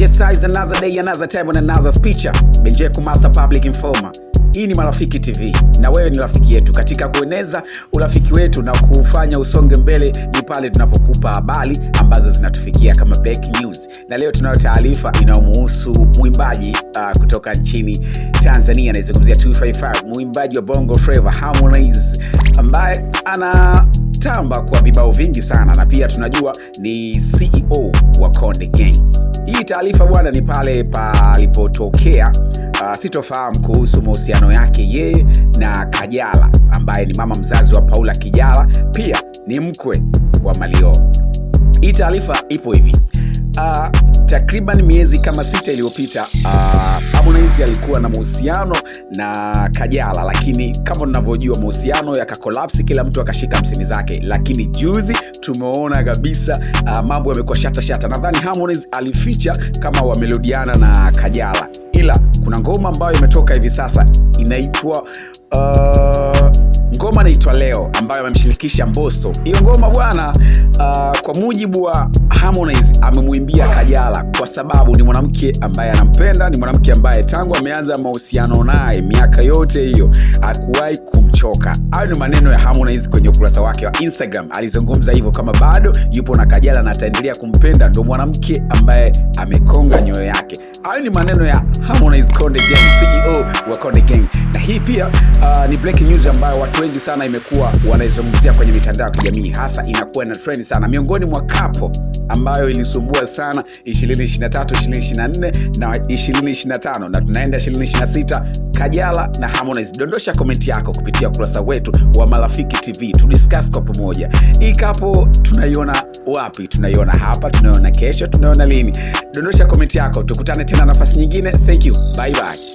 Yes, is another day, another time, and another speaker. Benjeku Master Public Informer. Hii ni Marafiki TV na wewe ni rafiki yetu. Katika kueneza urafiki wetu na kufanya usonge mbele ni pale tunapokupa habari ambazo zinatufikia kama breaking news. Na leo tunayo taarifa inayomhusu muimbaji kutoka nchini Tanzania, anazungumzia 255, muimbaji wa Bongo Flava Harmonize, ambaye anatamba kwa vibao vingi sana na pia tunajua ni CEO wa Konde Gang. Hii taarifa bwana ni pale palipotokea sitofahamu kuhusu mahusiano yake yeye na Kajala, ambaye ni mama mzazi wa Paula Kijala, pia ni mkwe wa Mario. Hii taarifa ipo hivi. Takriban miezi kama 6 iliyopita Harmonize alikuwa na mahusiano na Kajala, lakini kama tunavyojua mahusiano yakakolapsi, kila mtu akashika msini zake. Lakini juzi tumeona kabisa mambo yamekuwa shata. Nadhani Harmonize alificha kama wamelodiana na Kajala, ila kuna ngoma ambayo imetoka hivi sasa inaitwa ngoma inaitwa Leo, ambayo amemshirikisha Mbosso. Hiyo ngoma bwana, kwa mujibu wa Harmonize amemuimbia Kajala kwa sababu ni mwanamke ambaye anampenda, ni mwanamke ambaye tangu ameanza mahusiano naye miaka yote hiyo hakuwahi kumchoka. Hayo ni maneno ya Harmonize kwenye ukurasa wake wa Instagram. Alizungumza hivyo kama bado yupo na Kajala na ataendelea kumpenda, ndo mwanamke ambaye amekonga nyoyo yake. Hayo ni maneno ya Harmonize Konde Gang, CEO wa Konde Gang. Na hii pia ni breaking news ambayo watu wengi sana imekuwa wanaizungumzia kwenye mitandao ya kijamii, hasa inakuwa na trend sana miongoni mwa couple ambayo ilisumbua sana 2023, 2024 na 2025, na tunaenda 2026, Kajala na Harmonize. Dondosha komenti yako kupitia ukurasa wetu wa Marafiki TV, tu discuss kwa pamoja. Hii couple tunaiona wapi? Tunaiona hapa, tunaiona kesho, tunaiona lini? Dondosha komenti yako, tukutane tena nafasi nyingine. Thank you, bye bye.